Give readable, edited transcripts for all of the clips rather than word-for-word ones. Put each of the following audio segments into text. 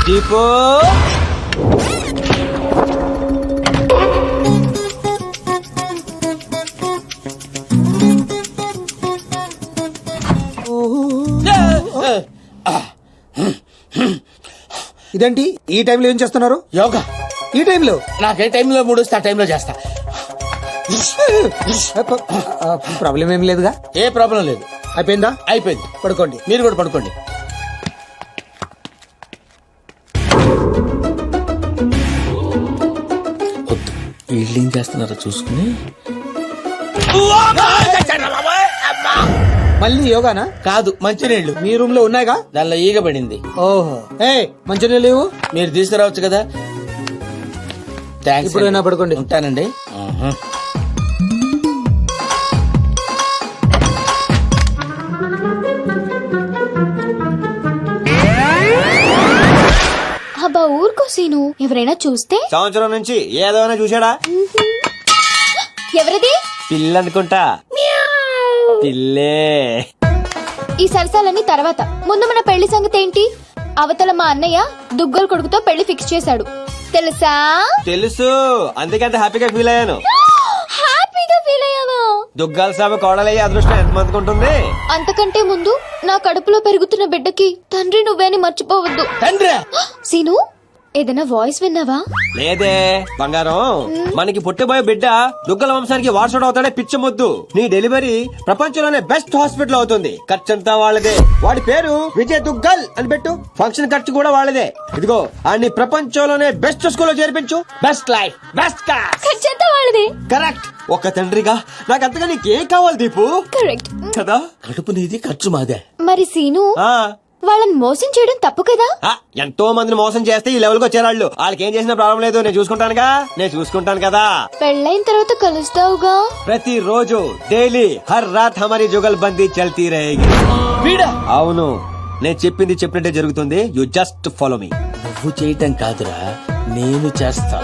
దీపు ఇదేంటి ఈ టైంలో ఏం చేస్తున్నారు? యోగా. ఈ టైంలో? నాకే టైంలో మూడు వస్తే ఆ టైంలో చేస్తా. ప్రాబ్లం ఏం లేదుగా? ఏ ప్రాబ్లం లేదు. అయిపోయిందా? అయిపోయింది. పడుకోండి. మీరు కూడా పడుకోండి. వద్దు, వీళ్ళు ఏం చేస్తున్నారో చూసుకుని. మళ్ళీ యోగానా? కాదు, మంచినీళ్ళు. మీ రూమ్ లో ఉన్నాయిగా? దానిలో ఈగ పడింది. ఓహో, ఏ మంచినీళ్ళు లేవు? మీరు తీసుకురావచ్చు కదా. థ్యాంక్స్. ఇప్పుడైనా పడుకోండి. ఉంటానండి. అబ్బా ఊరుకో సీను, ఎవరైనా చూస్తే? సంవత్సరం నుంచి ఏదైనా చూసాడా? ఎవరిది? పిల్ల అనుకుంటా. పిల్లే. ఈ సరసాలన్నీ తర్వాత, ముందు మన పెళ్లి సంగతి ఏంటి? అవతల మా అన్నయ్య దుగ్గల కొడుకుతో పెళ్లి ఫిక్స్ చేశాడు, తెలుసా? తెలుసు, అందుకంటే హ్యాపీగా ఫీల్ అయ్యాను. హ్యాపీగా ఫీల్ అయ్యావా? దుగ్గాల సాబ కోడలయ్యే అదృష్టం ఎంతమందికి ఉంటుంది? అంతకంటే ముందు నా కడుపులో పెరుగుతున్న బిడ్డకి తండ్రి నువ్వేని మర్చిపోవద్దు. తండ్రి? సీను, ఏదైనా వాయిస్ విన్నావా? లేదే బంగారం, మనకి పుట్టబోయే బిడ్డ దుగ్గల వంశానికి వారసుడు అవుతాడే పిచ్చి మొద్దు. నీ డెలివరీ ప్రపంచంలోనే బెస్ట్ హాస్పిటల్ అవుతుంది. ఖర్చంతా వాళ్ళదే. వాడి పేరు విజయ్ దుగ్గల్ అని పెట్టు. ఫంక్షన్ ఖర్చు కూడా వాళ్ళదే. ఇదిగో అన్ని ప్రపంచంలోనే బెస్ట్ స్కూల్లో చేర్పించు. Best life, best class. ఖర్చంతా వాళ్ళది. కరెక్ట్. ఒక తండ్రిగా నాకు అంతగా నీకేం కావాలి దీపు? కరెక్ట్ కదా. కడుపు నీది, ఖర్చు మాదే. మరి సీను, ఆ వాళ్ళని మోసం చేయడం తప్పు కదా? ఎంతో మందిని మోసం చేస్తే ఈ లెవెల్ కి వచ్చేవాళ్ళు. వాళ్ళకి ఏం చేసిన ప్రాబ్లం లేదు. నేను చూసుకుంటాను కదా. పెళ్ళైన తర్వాత కలుస్తావుగా? ప్రతిరోజు డైలీ హర్ రాత్ హమారీ జుగల్బందీ చల్తీ రహేగి. వీడా? అవును, నేను చెప్పింది చెప్పినట్టే జరుగుతుంది. You just follow me. నువ్వు చేయటం కాదురా, నేను చేస్తా.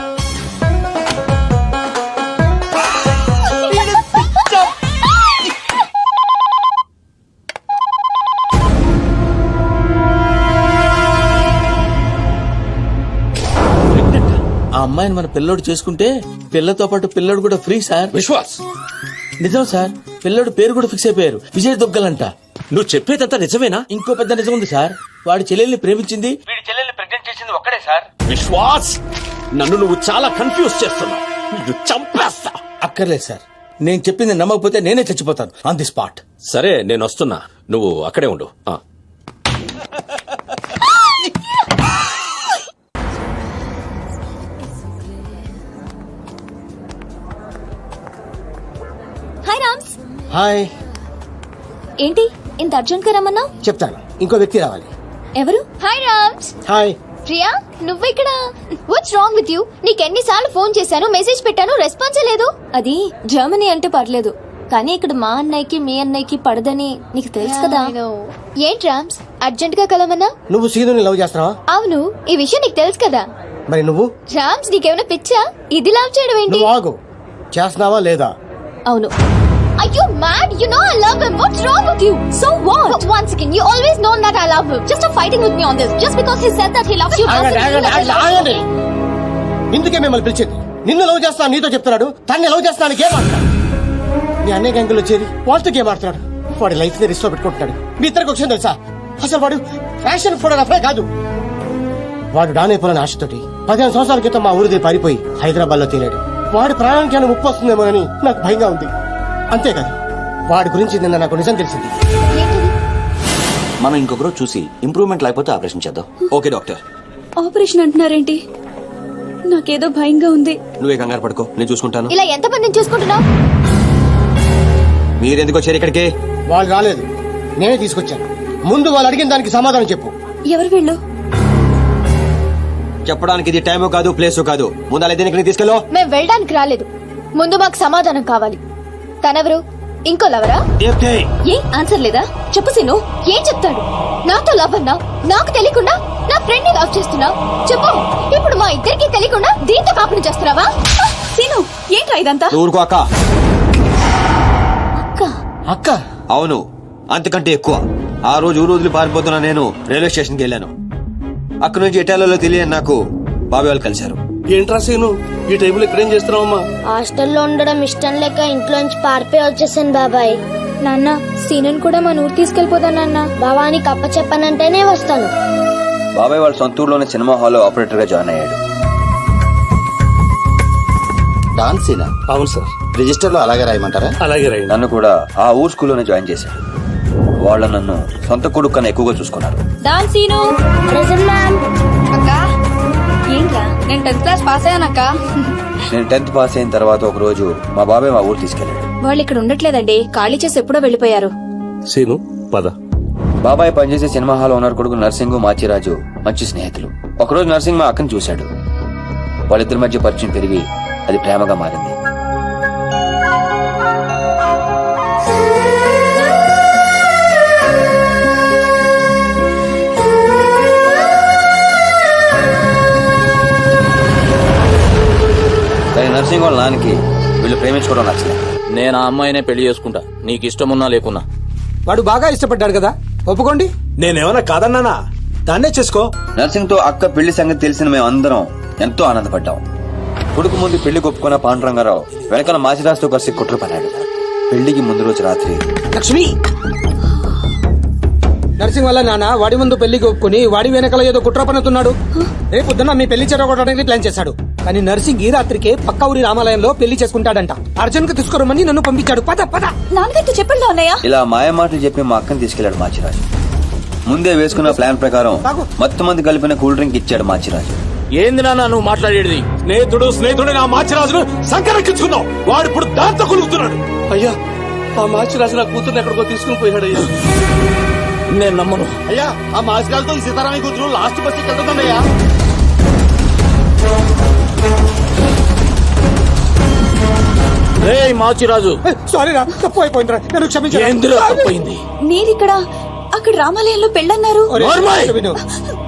ఆ అమ్మాయిని మన పిల్లోడు చేసుకుంటే పిల్లతో పాటు పిల్లోడు కూడా ఫ్రీ సార్. విశ్వాస్, నిజం సార్, పిల్లోడు పేరు కూడా ఫిక్స్ అయిపోయారు, విజయ్ దుగ్గలంట. నువ్వు చెప్పేదంతా నిజమేనా? ఇంకో పెద్ద నిజం ఉంది సార్. వాడి చెల్లెల్ని ప్రేమించింది, వీడి చెల్లెల్ని ప్రెగ్నెంట్ చేసింది ఒక్కడే సార్. విశ్వాస్, నన్ను నువ్వు చాలా కన్ఫ్యూజ్ చేస్తున్నావు. నిన్ను చంపేస్తా. అక్కర్లేదు సార్, నేను చెప్పింది నమ్మకపోతే నేనే చచ్చిపోతాను ఆన్ ది స్పాట్. సరే, నేను వస్తున్నా, నువ్వు అక్కడే ఉండు. హాయ్ రామ్స్. హాయ్. ఏంటి ఇంత అర్జెంట్ గా రమ్మన్నావు? చెప్తాను, ఇంకో వ్యక్తి రావాలి. ఎవరు? హాయ్ రామ్స్. హాయ్. ప్రియా, నువ్వు ఇక్కడ? What's wrong with you? నీకెన్నిసార్లు ఫోన్ చేశాను, మెసేజ్ పెట్టాను, రెస్పాన్సే లేదు. అది జర్మనీ అంటే పర్లేదు, కానీ ఇక్కడ మా అన్నయ్యకి మీ అన్నయ్యకి పడదని నీకు తెలుసు కదా. ఏంటి రామ్స్, అర్జెంట్ గా కలవమన్నా? నువ్వు సీనుని లవ్ చేస్తున్నావా? అవును, ఈ విషయం నీకు తెలుసు కదా. మరి నువ్వు? రామ్స్, నీకేమైనా పిచ్చా? ఇది లవ్ చేయడం ఏంటి? నువ్వు ఆగు, చేస్తున్నావా లేదా? అవును. Are you mad? You know I love him. What's wrong with you? So what? But once again, you always known that I love him. Just stop fighting with me on this. Just because he said that he loves you doesn't mean that he loves me. ఇందుకే మిమ్మల్ని పిలిచింది. నిన్ను love చేస్తా నీతో చెప్తున్నాడు, తన్ని love చేస్తాను game ఆడుతున్నాడు. నీ అన్నయ్య గ్యాంగులో చేరి వాళ్ళతో గేమ్ ఆడుతున్నాడు. వాడి లైఫ్ ని రిస్క్ లో పెట్టుకుంటున్నాడు. మీ ఇద్దరికి వచ్చింది తెలుసా? అసలు వాడు ఫ్యాషన్ ఫోటోగ్రాఫరే కాదు. వాడు డానైపోయిన ఆశతోటి 15 సంవత్సరాల క్రితం మా ఊరిది పారిపోయి హైదరాబాద్ లో తేలాడు. వాడి ప్రాణానికి ఏమైనా ముప్పు వస్తుందేమోనని నాకు భయంగా ఉంది. అంతేకాదు, వాడి గురించి నిన్న నాకు నిజం తెలిసింది. మనం ఇంకొకరు చూసి ఇంప్రూవ్మెంట్ లేకపోతే ఆపరేషన్ చేద్దాం. Okay doctor. ఆపరేషన్ అంటున్నారేంటి? నాకేదో భయంగా ఉంది. నువ్వే కంగారు పడుకో, నేను చూసుకుంటాను. ఇలా ఎంతమందిని చూసుకుంటున్నావు? మీరెందుకు వచ్చారు ఇక్కడికి? వాళ్ళు రాలేదు, నేనే తీసుకొచ్చాను. ముందు వాళ్ళు అడిగిన దానికి సమాధానం చెప్పు. ఎవరు వీళ్ళు? చెప్పడానికి ఇది టైము కాదు, ప్లేసు కాదు. ముందు అలా దీనికి తీసుకెళ్ళో. మేము వెళ్ళడానికి రాలేదు, ముందు మాకు సమాధానం కావాలి. తనెవరు? ఇంకో లవరా? ఏ ఆన్సర్ లేదా? చెప్పు సీను. ఏం చెప్తాడు? నాతో లవ్ అన్నా, నాకు తెలియకుండా నా ఫ్రెండ్ ని లవ్ చేస్తున్నావు. చెప్పు, ఇప్పుడు మా ఇద్దరికి తెలియకుండా దీంతో కాపుని చేస్తున్నావా? సీను, ఏంట్రా ఇదంతా? ఊరుకో అక్క. అక్క? అక్క? అవును, అంతకంటే ఎక్కువ. ఆ రోజు ఊరు వదిలి పారిపోతున్నా నేను రైల్వే స్టేషన్కి వెళ్ళాను. అక్కడి నుంచి ఇటాలియాలో తెలియని నాకు బాబాయ్ వాళ్ళు కలిశారు. ఏంట్రా సీను ఈ టైపులో ఇక్కడేం చేస్తున్నావమ్మా? హాస్టల్లో ఉండడం ఇష్టం లేక ఇంట్లోంచి పారిపోయి వచ్చేసాను బాబాయ్. నాన్న సీనుని కూడా మన ఊరు తీసుకెళ్లిపోదా నాన్న. బావానికి అప్ప చెప్పనంటేనే వస్తాను. బాబాయ్ వాళ్ళ సొంత ఊర్లోనే సినిమా హాల్లో ఆపరేటర్ గా జాయిన్ అయ్యాడు. డాన్స్ సీనా అవును సార్. రిజిస్టర్ లో అలాగే రాయమంటారా? అలాగే రైట్. నన్ను కూడా ఆ ఊరు స్కూల్లోనే జాయిన్ చేశాడు. వాళ్ళు నన్ను సొంత కొడుకు కన్నా ఎక్కువగా చూసుకున్నారు. Dance scene. Present ma'am. అక్క ఏంట్రా? నేను 10th క్లాస్ పాస్ అయ్యానక్క. నేను 10th పాస్ అయిన తర్వాత ఒక రోజు మా బాబాయ్ మా ఊరు తీసుకెళ్లాడు. వాళ్ళు ఇక్కడ ఉండట్లేదండి, ఖాళీ చేసి ఎప్పుడో వెళ్ళిపోయారు. సీను పద. బాబాయ్ పనిచేసే సినిమా హాల్ ఓనర్ కొడుకు నర్సింగ్ మాచిరాజు మంచి స్నేహితులు. ఒకరోజు నర్సింగ్ మా అక్కని చూశాడు. వాళ్ళిద్దరి మధ్య పరిచయం పెరిగి అది ప్రేమగా మారింది. కానీ నర్సింగ్ వాళ్ళ నాన్నకి వీళ్ళు ప్రేమించుకోవడం నచ్చలేదు. నేను ఆ అమ్మాయినే పెళ్లి చేసుకుంటా, నీకు ఇష్టమున్నా లేకున్నా. వాడు బాగా ఇష్టపడ్డాడు కదా, ఒప్పుకోండి. నేనేమన్నా కాదన్నానా? దాన్నే చేసుకో. నర్సింగ్ తో అక్క పెళ్లి సంగతి తెలిసిన మేమందరం ఎంతో ఆనందపడ్డాం. కొడుకు ముందు పెళ్లి ఒప్పుకున్న పాండురంగారావు వెనకాల మాచిరాజుతో కలిసి కుట్ర పన్నాడు. పెళ్లికి ముందు రోజు రాత్రి లక్ష్మి, నర్సింగ్ వల్ల నాన్న వాడి ముందు పెళ్లికి ఒప్పుకుని వాడి వెనకాల ఏదో కుట్ర పన్నుతున్నాడు. రేపొద్దున మీ పెళ్లి చెడగొట్టడానికి ప్లాన్ చేశాడు. కానీ నర్సింగ్ ఈ రాత్రికే పక్క ఊరి రామాలయంలో పెళ్లి చేసుకుంటాడంట. అర్జున్ కు తీసుకురమ్మని నన్ను పంపించాడు. పద పద. నాన్నగారితో చెప్పండి అన్నయ్య. ఇలా మాయ మాటలు చెప్పి మా అక్కని తీసుకెళ్లాడు మాచిరాజు. ముందే వేసుకున్న ప్లాన్ ప్రకారం మొత్తం మంది కలిపిన కూల్ డ్రింక్ ఇచ్చాడు మాచిరాజు. ఏంది నాన్న నువ్వు మాట్లాడేది? స్నేహితుడు నా మాచిరాజును సంకరెక్కించుకున్నావు. వాడు ఇప్పుడు దాంతో కొలుగుతున్నాడు. అయ్యా ఆ మాచిరాజు నా కూతురు ఎక్కడికో తీసుకుని పోయాడు. అయ్యా నేను నమ్మను. అయ్యా ఆ మాచిరాజుతో ఈ సీతారామయ్య కూతురు లాస్ట్ బస్ వెళ్తుందయ్యా. రే మాచిరాజు, సారీ రా, తప్పు అయిపోయిందిరా, నన్ను క్షమించు. ఏందిరా తప్పైంది? మీరిక్కడ అక్కడ రామాలయంలో పెళ్ళన్నారు. ఒరే, విను,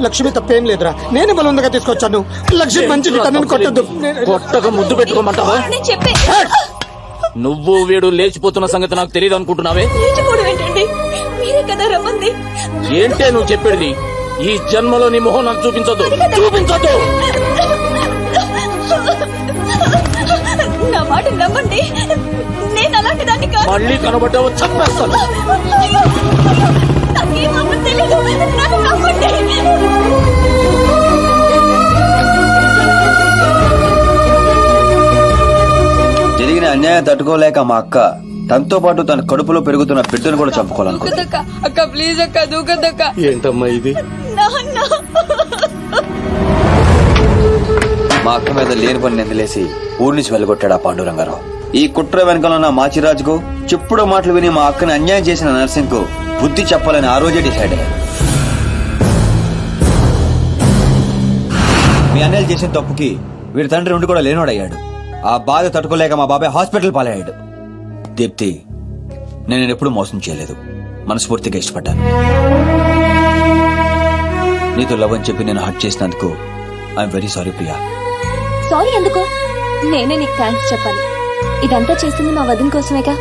లక్ష్మి తప్పేం లేదురా, నేనే బలంగా తీసుకొచ్చాను. లక్ష్మి మంచిది, తనని కొట్టద్దు. కొట్టక ముద్దు పెట్టుకోమంటావా? నేను చెప్పే నువ్వు వీడు లేచిపోతున్న సంగతి నాకు తెలియదు అనుకుంటున్నావే? లేచిపోవడం ఏంటండి? మీరే కదా రమ్మంది. ఏంటే నువ్వు చెప్పేది? ఈ జన్మలో నీ మొహం నాకు చూపించొద్దు, చూపించొద్దు. నా మాట నమ్మండి, నేను అలాంటి దాన్ని కాదు. మళ్ళీ కనబడ్డావు చంపేస్తాను. నాకేమాత్రం తెలీదు, నన్ను నమ్మండి. జరిగిన అన్యాయం తట్టుకోలేక మా అక్క తనతో పాటు తన కడుపులో పెరుగుతున్న బిడ్డను కూడా చంపుకోవాలనుకుంది. అక్క ప్లీజ్ అక్క దూకద్దక్క. ఏంటమ్మా ఇది? నాన్న మా అక్క మీద లేని పని నిందలేసి ఊరి నుంచి వెళ్ళగొట్టాడు ఆ పాండురంగారావు. ఈ కుట్ర వెనకాల ఉన్న మాచిరాజుకు చెప్పుడు మాటలు విని మా అక్కని అన్యాయం చేసిన నర్సింగ్ కు బుద్ధి చెప్పాలని ఆ రోజే డిసైడ్ అయ్యాడు. మీ అన్నయ్యలు చేసిన తప్పుకి వీడి తండ్రి ఉండి కూడా లేనోడయ్యాడు. ఆ బాధ తట్టుకోలేక మా బాబాయ్ హాస్పిటల్ పాలయ్యాడు. దీప్తి, నేను ఎప్పుడూ మోసం చేయలేదు, మనస్ఫూర్తిగా ఇష్టపడ్డాను. నీతో లవ్ అని చెప్పి నేను హర్ట్ చేసినందుకు I'm very sorry Priya. Sorry ఎందుకు? నేనే నీకు థ్యాంక్స్ చెప్పాలి. ఇదంతా చేసింది మా వదిన కోసమేగా.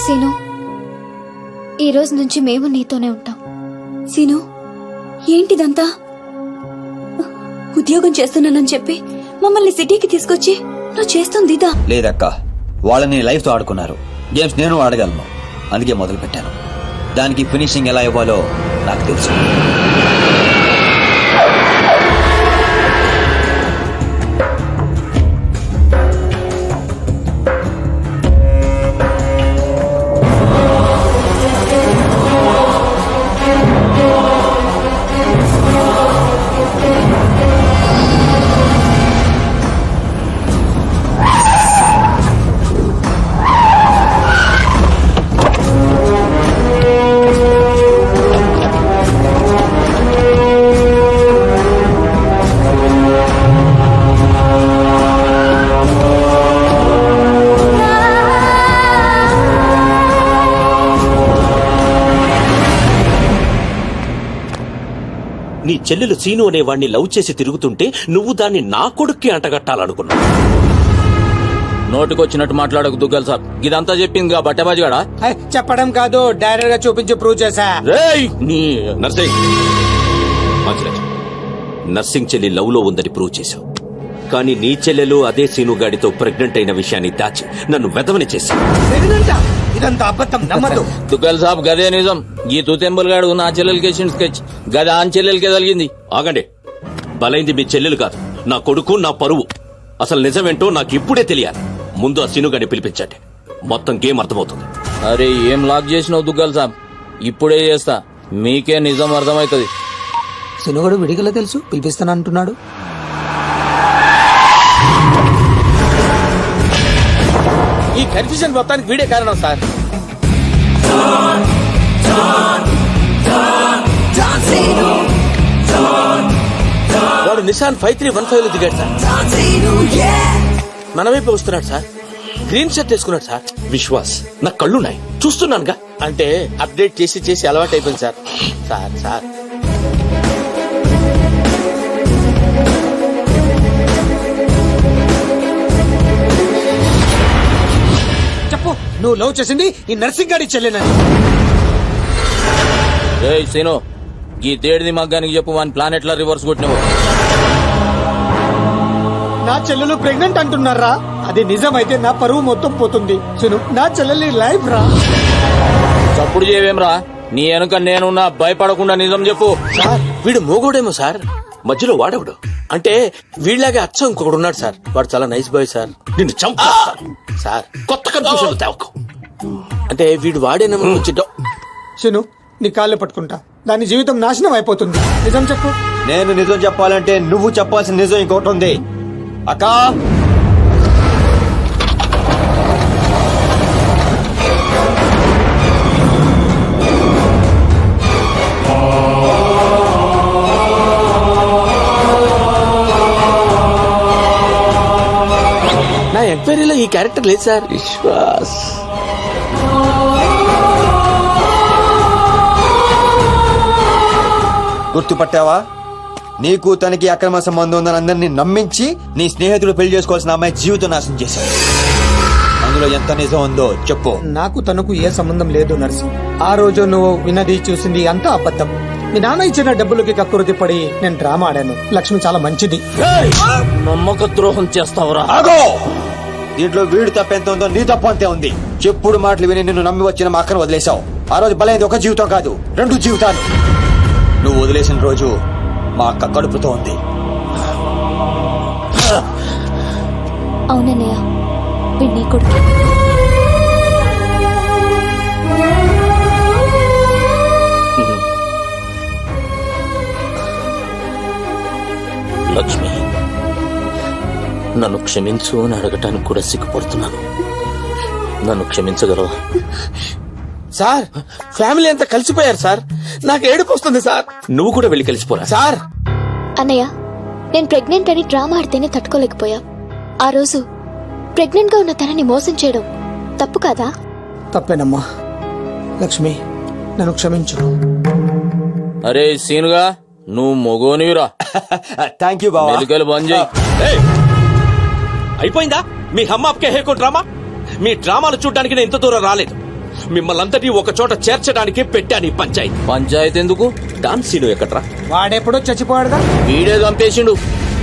సీను, ఈ రోజు నుంచి మేము నీతోనే ఉంటాం. సీను, ఏంటిదంతా? ఉద్యోగం చేస్తున్నానని చెప్పి మమ్మల్ని సిటీకి తీసుకొచ్చి నువ్వు చేస్తుంది ఇదా? లేదక్క, వాళ్ళని లైఫ్ తో ఆడుకున్నారు. గేమ్స్ నేను ఆడగలను, అందుకే మొదలు పెట్టాను. దానికి ఫినిషింగ్ ఎలా ఇవ్వాలో నాకు తెలుసు. నీ చెల్లెలు సీను అనే వాణ్ణి లవ్ చేసి తిరుగుతుంటే నువ్వు దాన్ని నా కొడుక్కి అంటగట్టాలనుకున్నావు. నోటికొచ్చినట్టు మాట్లాడకు దుగ్గల్ సాబ్. ఇదంతా చెప్పింది బట్టబాజిగాడా? చెప్పడం కాదు, డైరెక్ట్ గా చూపించి ప్రూవ్ చేశా. రేయ్ నీ నర్సయ్య, నర్సింగ్ చెల్లి లవ్ లో ఉందని ప్రూవ్ చేశావు. కానీ నీ చెల్లెలు అదే సీనుగాడితో ప్రెగ్నెంట్ అయిన విషయాన్ని దాచి నన్ను వెదవని చేశావు. ఇదంతా అబద్ధం, నమ్మదు. దుగ్గల్ సాబ్ గదే నిజం. ఈ తూతెంబుల్ గాడు నా చెల్లెలకి వేసిన స్కెచ్ గదా ఆన్ చెల్లెలకి తగిలింది. ఆగండి, బలైంది మీ చెల్లెలు కాదు, నా కొడుకు, నా పరువు. అసలు నిజమేంటో నాకు ఇప్పుడే తెలియాలి. ముందు ఆ సీనుగాడిని పిలిపించండి, మొత్తం గేమ్ అర్థమవుతుంది. అరే ఏం లాక్ చేసినావు దుగ్గల్ సాబ్? ఇప్పుడే చేస్తా, మీకే నిజం అర్థమవుతుంది. శనుగడు విడిగల తెలుసు, పిలిపిస్తానంటున్నాడు. ఈ కన్ఫ్యూజన్ మొత్తానికి వీడే కారణం సార్. వాడు నిషాన్ 5315 లో దిగాడు సార్. మన వైపు వస్తున్నాడు సార్. గ్రీన్ షర్ట్ వేసుకున్నాడు సార్. విశ్వాస్, నా కళ్ళున్నాయి, చూస్తున్నానుగా. అంటే అప్డేట్ చేసి చేసి అలవాటు అయిపోయింది సార్. సార్ సార్ చెప్పు, నువ్వు లవ్ చేసింది ఈ నర్సింగ్ గాడి చెల్లెనని. ఏయ్ సీను, ఈ తేడిది మగ్గానికి చెప్పు వాని ప్లానెట్ లా రివర్స్ కొట్టినవు. నా చెల్లెలు ప్రెగ్నెంట్ అంటున్నారా? అది నిజమైతే నా పరువు మొత్తం పోతుంది. సును, నా చెల్లెలి లైఫ్ రా. చప్పుడు చేయవేమ్రా? నీ వెనుక నేనున్నా, భయపడకుండా నిజం చెప్పు. సార్ వీడు మోగోడేమో సార్. మధ్యలో వాడవుడు అంటే వీళ్ళలాగే అచ్చం ఇంకొకడు ఉన్నాడు సార్. వాడు చాలా నైస్ బాయ్ సార్. నిన్ను చంపేస్తాను. సార్ కొత్త కన్ఫ్యూజన్ తేవకు. అంటే వీడు వాడేనేమో వచ్చి సును, నీ కాళ్ళు పట్టుకుంటా. దాని జీవితం నాశనం అయిపోతుంది. నిజం చెప్పు. నేను నిజం చెప్పాలంటే నువ్వు చెప్పాల్సిన నిజం ఇంకోటి ఉంది. అక్క, నా ఎంక్వైరీలో ఈ క్యారెక్టర్ లేదు సార్. విశ్వాస్ గుర్తుపట్టావా? నీకు తనకి అక్రమ సంబంధం ఉందని అందరినీ నమ్మించి నీ స్నేహితుడు పెళ్లి చేసుకోవాల్సిన అమ్మాయి జీవితం నాశనం చేశావు. అందులో ఎంత నిజం ఉందో చెప్పు. నాకు తనకు ఏ సంబంధం లేదు నర్సింగ్. ఆ రోజు నువ్వు విన్నది చూసింది అంతా అబద్ధం. మీ నాన్న ఇచ్చిన డబ్బులకి కక్కురుతి పడి నేను డ్రామా ఆడాను. లక్ష్మి చాలా మంచిది. నమ్మక ద్రోహం చేస్తావురా? ఆగో! దీంట్లో వీడు తప్పెంత ఉందో నీ తప్పు అంతే ఉంది. చెప్పుడు మాటలు విని నిన్ను నమ్మి వచ్చిన మా అక్కను వదిలేశావు. ఆ రోజు బలైంది ఒక జీవితం కాదు, 2 జీవితాలు. నువ్వు వదిలేసిన రోజు మా అక్క కడుపుతో ఉంది. అవునన్నయ్య, వీడు నీ కొడుకు. లక్ష్మి, నన్ను క్షమించు అని అడగటానికి కూడా సిగ్గుపడుతున్నాను. నన్ను క్షమించగలవా? సార్ ఫ్యామిలీ అంతా కలిసిపోయారు సార్. నాకు ఏడుపు వస్తుంది సార్. నువ్వు కూడా వెళ్ళి కలిసిపోరా సార్. అన్నయ్య, నేను ప్రెగ్నెంట్ అని డ్రామా ఆడితేనే తట్టుకోలేకపోయా. ఆ రోజు ప్రెగ్నెంట్ గా ఉన్న తనని మోసం చేయడం తప్పు కాదా? తప్పేనమ్మా. లక్ష్మి, నన్ను క్షమించు. అరే సీనుగా, నువ్వు మొగోనివిరా. థ్యాంక్ యూ బావా. మెలికలు బంద్ చేయి. అయిపోయిందా మీ హమ్మాప్కే హేకో డ్రామా? మీ డ్రామాలు చూడడానికి నేను ఇంత దూరం రాలేదు. మిమ్మల్ని అందరినీ ఒక చోట చేర్చడానికి పెట్టాను ఈ పంచాయతీ. పంచాయతీ ఎందుకు? డాన్స్ సీను ఎక్కడ్రా? వాడెప్పుడో చచ్చిపోయాడుగా. వీడే చంపేసిండు.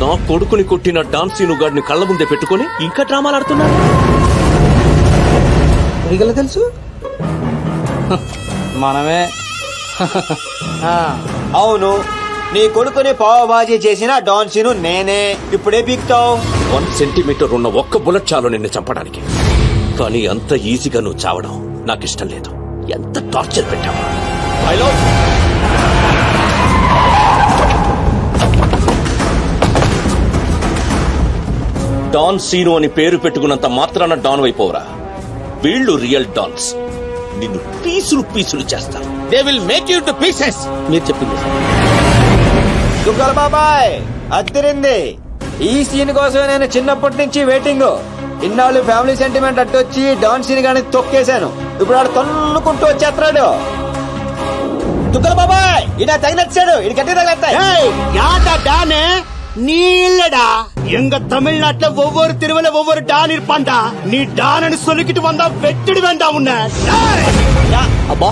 నా కొడుకుని కొట్టిన డాన్స్ సీను గాడిని కళ్ళ ముందే పెట్టుకుని ఇంకా డ్రామాలు ఆడుతున్నారు. విడిగల తెలుసు, మనమే. అవును, నీ కొడుకుని పావబాజీ చేసిన డాన్సీను నేనే. ఇప్పుడే పీక్తావు. 1 సెంటీమీటర్ ఉన్న ఒక్క బుల్లెట్ చాలు నిన్ను చంపడానికి. కానీ అంత ఈజీగా నువ్వు చావడం నాకు ఇష్టం లేదు. ఎంత టార్చర్ పెట్టావు. డాన్ సీను అని పేరు పెట్టుకున్నంత మాత్రాన డాన్ అయిపోవరా? వీళ్ళు రియల్ డాన్స్. నిన్ను పీసులు పీసులు చేస్తారు. They will make you to pieces. మీరు చెప్పింది దుగ్గల బాబాయ్, అద్దరింది. ఈ సీన్ కోసమే నేను చిన్నప్పటి నుంచి వెయిటింగ్. ఇన్నాళ్ళు ఫ్యామిలీ సెంటిమెంట్ అట్టొచ్చి డాన్ సీన్ గాని తొక్కేశాను. ఇప్పుడు ఆడు తన్నుకుంటూ వచ్చేస్తున్నాడు. దుగ్గల బాబాయ్, ఇడా తగినచ్చాడు. ఇది గట్టి తగిలేస్తాయి. நீல்லடா எங்க தமிழ்நாட்டுல ஒவ்வொரு தெருவுல ஒவ்வொரு டான் இருப்பான்டா. நீ டான்னு சொல்லிக்கிட்டு வந்தா வெட்டிடு வேண்டாம் உன்ன. అబ్బా,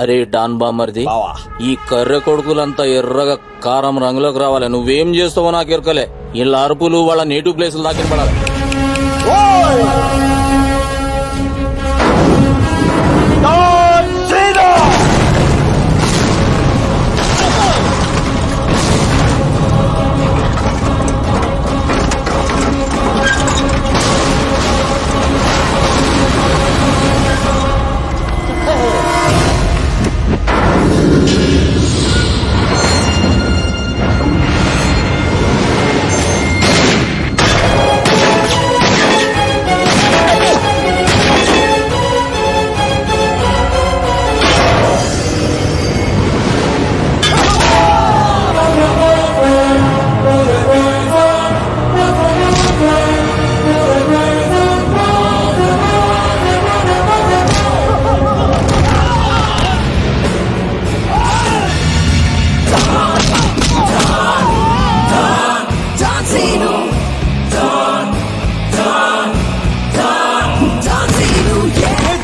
అరే డాన్ బామర్ది బావా. ఈ కర్రె కొడుకులంతా ఎర్రగా కారం రంగులోకి రావాలి నువ్వేం చేస్తావో నాకు ఎరకలే వీళ్ళ అరుపులు వాళ్ళ నేటివ్ ప్లేసులు దాకా పడాలి.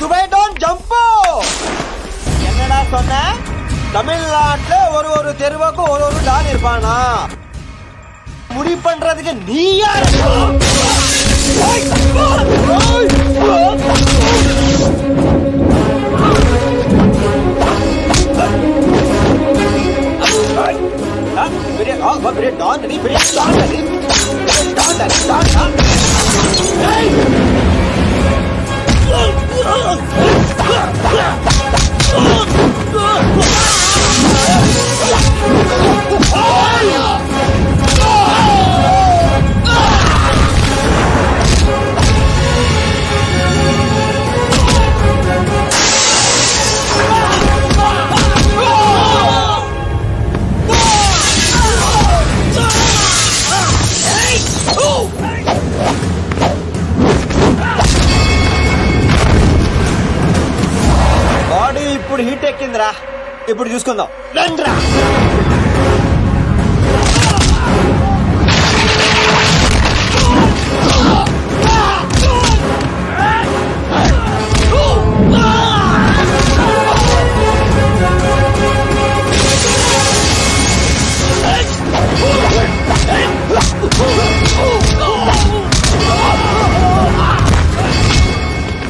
దుబాయ్ డాన్ జంపు என்னடா சொன்ன தமிழ்நாட்டுல ஒரு தெருவுக்கு ஒரு டான் இருப்பானா முடி பண்றதுக்கு நீ யாரு பெரிய டான் நீ பெரிய டான் బాడీ ఇప్పుడు హీట్ ఎక్కిందిరా ఇప్పుడు చూసుకుందాం రండ్రా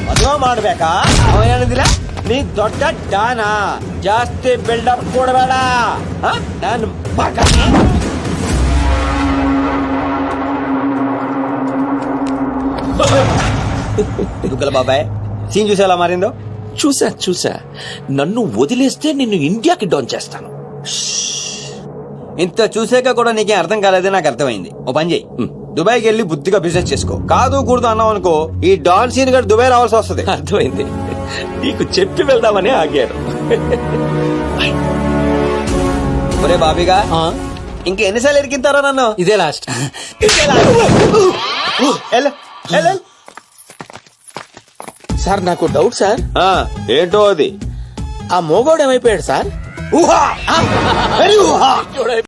ಮದುವೆ ಮಾಡ್ಬೇಕಾ ಅವ ಹೇಳಿದಿಲ್ಲ ನೀ ದೊಡ್ಡ ಡಾನ ಜಾಸ್ತಿ ಬಿಲ್ಡಪ್ ಕೊಡಬೇಡ ನಾನು దుగ్గల బాబాయ్ సీన్ చూసి ఎలా మారిందో చూసా నన్ను వదిలేస్తే నిన్ను ఇండియాకి డౌన్ చేస్తాను. ఇంత చూసాక కూడా నీకేం అర్థం కాలేదే నాకు అర్థమైంది. ఓ పని చెయ్యి, దుబాయ్కి వెళ్ళి బుద్ధిగా బిజినెస్ చేసుకో. కాదు కూడదు అన్నావు అనుకో ఈ డాన్ సీన్ గడు దుబాయ్ రావాల్సి వస్తుంది. అర్థమైంది, నీకు చెప్పి వెళ్దామని ఆగాను. ఒరే బాబీగా ఇంకా ఎన్నిసార్లు ఎరికింతారా నన్ను? ఇదే లాస్ట్. సార్ నాకు డౌట్ సార్. ఏంటో అది? ఆ మోగోడు ఏమైపోయాడు సార్? ఊహా